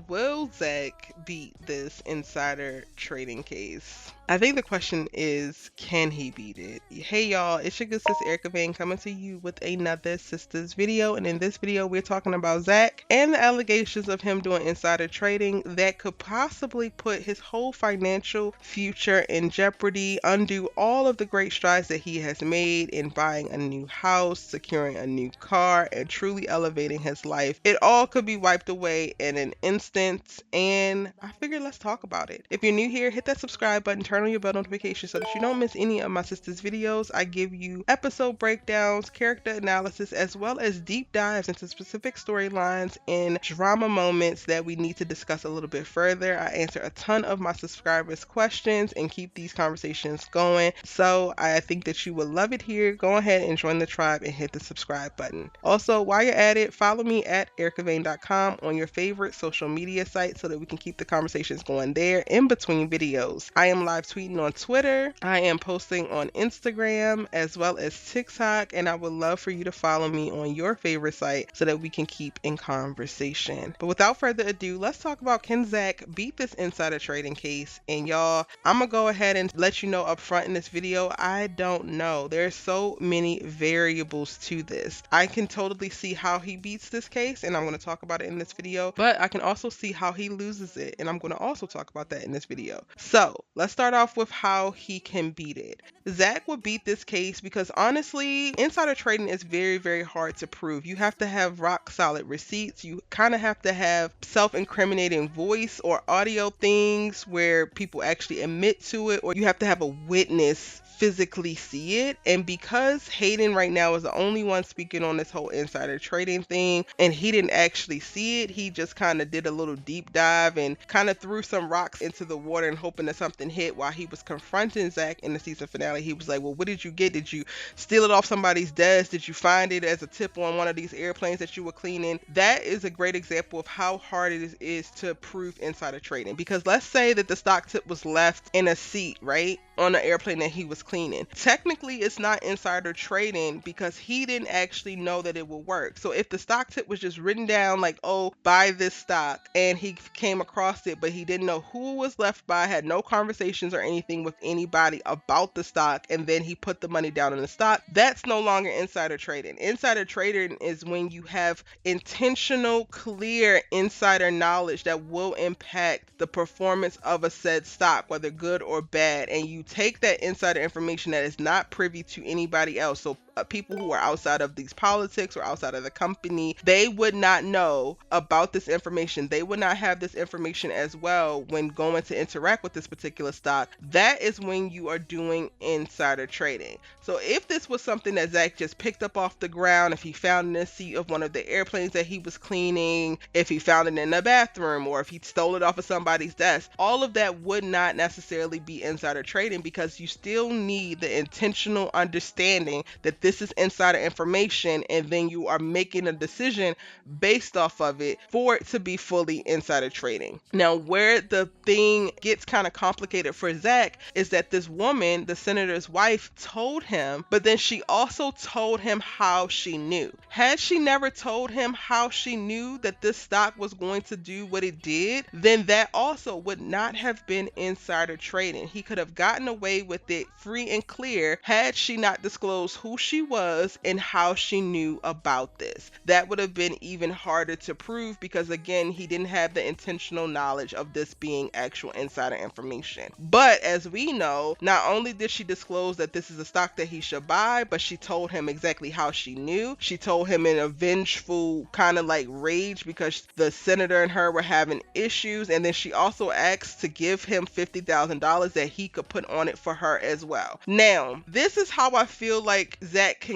Will Zach beat this insider trading case? I think the question is, can he beat it? Hey y'all, it's your good sis Erica Vane coming to you with another Sistas video. And in this video, we're talking about Zach and the allegations of him doing insider trading that could possibly put his whole financial future in jeopardy, undo all of the great strides that he has made in buying a new house, securing a new car, and truly elevating his life. It all could be wiped away in an instant, and I figured let's talk about it. If you're new here, hit that subscribe button, turn on your bell notification so that you don't miss any of my sisters' videos. I give you episode breakdowns, character analysis, as well as deep dives into specific storylines and drama moments that we need to discuss a little bit further. I answer a ton of my subscribers' questions and keep these conversations going. So I think that you will love it here. Go ahead and join the tribe and hit the subscribe button. Also, while you're at it, follow me at ericavane.com on your favorite social media site so that we can keep the conversations going there in between videos. I am live tweeting on Twitter. I am posting on Instagram as well as TikTok, and I would love for you to follow me on your favorite site so that we can keep in conversation. But without further ado, let's talk about, can Zach beat this insider trading case? And y'all, I'm gonna go ahead and let you know up front in this video, I don't know. There's so many variables to this. I can totally see how he beats this case, and I'm going to talk about it in this video, but I can also see how he loses it, and I'm going to also talk about that in this video. So let's start off with how he can beat it. Zach would beat this case because honestly, insider trading is very, very hard to prove. You have to have rock solid receipts. You kind of have to have self-incriminating voice or audio things where people actually admit to it, or you have to have a witness physically see it. And because Hayden right now is the only one speaking on this whole insider trading thing, and he didn't actually see it, he just kind of did a little deep dive and kind of threw some rocks into the water and hoping that something hit. While he was confronting Zach in the season finale, he was like, well, what did you get? Did you steal it off somebody's desk? Did you find it as a tip on one of these airplanes that you were cleaning? That is a great example of how hard it is to prove insider trading. Because let's say that the stock tip was left in a seat, right, on the airplane that he was cleaning. Technically, it's not insider trading because he didn't actually know that it would work. So if the stock tip was just written down like, oh, buy this stock, and he came across it, but he didn't know who it was left by, had no conversations or anything with anybody about the stock, and then he put the money down in the stock, that's no longer insider trading. Insider trading is when you have intentional, clear insider knowledge that will impact the performance of a said stock, whether good or bad, and you take that insider information that is not privy to anybody else. So people who are outside of these politics or outside of the company, they would not know about this information. They would not have this information as well when going to interact with this particular stock. That is when you are doing insider trading. So if this was something that Zach just picked up off the ground, if he found in the seat of one of the airplanes that he was cleaning, if he found it in the bathroom, or if he stole it off of somebody's desk, all of that would not necessarily be insider trading, because you still need the intentional understanding that this is insider information, and then you are making a decision based off of it for it to be fully insider trading. Now, where the thing gets kind of complicated for Zach is that this woman, the senator's wife, told him, but then she also told him how she knew. Had she never told him how she knew that this stock was going to do what it did, then that also would not have been insider trading. He could have gotten away with it free and clear had she not disclosed who she was and how she knew about this. That would have been even harder to prove because, again, he didn't have the intentional knowledge of this being actual insider information. But as we know, not only did she disclose that this is a stock that he should buy, but she told him exactly how she knew. She told him in a vengeful kind of like rage because the senator and her were having issues, and then she also asked to give him $50,000 that he could put on it for her as well. Now, this is how I feel like Zach can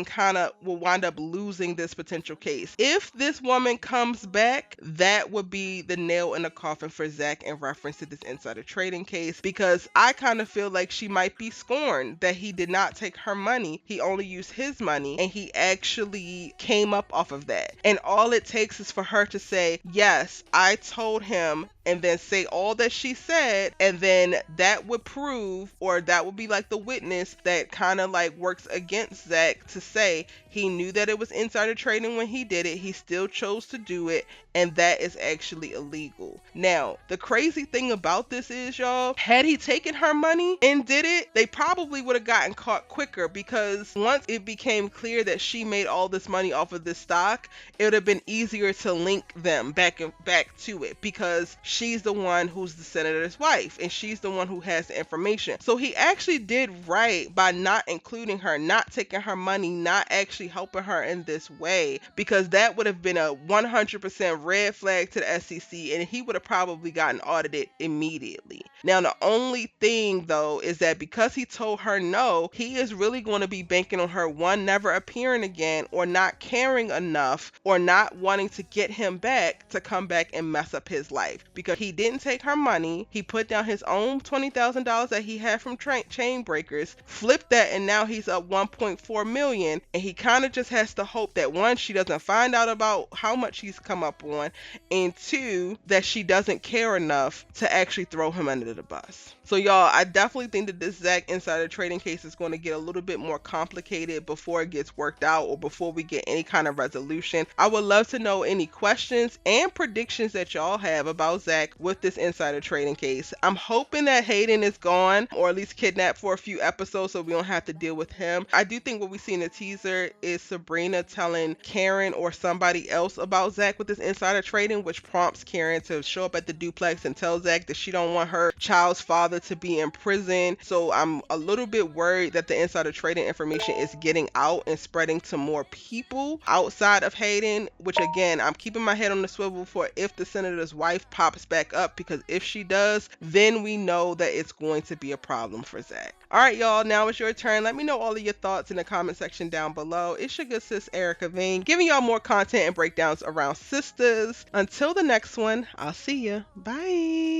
will wind up losing this potential case. If this woman comes back, that would be the nail in the coffin for Zach in reference to this insider trading case, because I kind of feel like she might be scorned that he did not take her money. He only used his money, and he actually came up off of that. And all it takes is for her to say, yes, I told him, and then say all that she said, and then that would prove, or that would be like the witness that kind of like works against Zach to say he knew that it was insider trading when he did it. He still chose to do it, and that is actually illegal. Now, the crazy thing about this is, y'all, had he taken her money and did it, they probably would have gotten caught quicker, because once it became clear that she made all this money off of this stock, it would have been easier to link them back to it, because she's the one who's the senator's wife and she's the one who has the information. So he actually did right by not including her, not taking her money, not actually helping her in this way, because that would have been a 100% red flag to the SEC, and he would have probably gotten audited immediately. Now, the only thing though is that because he told her no, he is really going to be banking on her, one, never appearing again, or not caring enough, or not wanting to get him back to come back and mess up his life, because he didn't take her money. He put down his own $20,000 that he had from chain breakers, flipped that, and now he's up 1.4 million, and he kind of just has to hope that, one, she doesn't find out about how much he's come up on, and two, that she doesn't care enough to actually throw him under the bus. So y'all, I definitely think that this Zach insider trading case is going to get a little bit more complicated before it gets worked out, or before we get any kind of resolution. I would love to know any questions and predictions that y'all have about Zach with this insider trading case. I'm hoping that Hayden is gone, or at least kidnapped for a few episodes, so we don't have to deal with him. I do think what we see in the teaser is Sabrina telling Karen or somebody else about Zach with this insider trading, which prompts Karen to show up at the duplex and tell Zach that she don't want her child's father to be in prison. So I'm a little bit worried that the insider trading information is getting out and spreading to more people outside of Hayden, which again, I'm keeping my head on the swivel for if the senator's wife pops back up, because if she does, then we know that it's going to be a problem for Zach. All right, y'all, now it's your turn. Let me know all of your thoughts in the comment section down below. It's your good sis Erica Vane, giving y'all more content and breakdowns around Sistas. Until the next one, I'll see ya. Bye.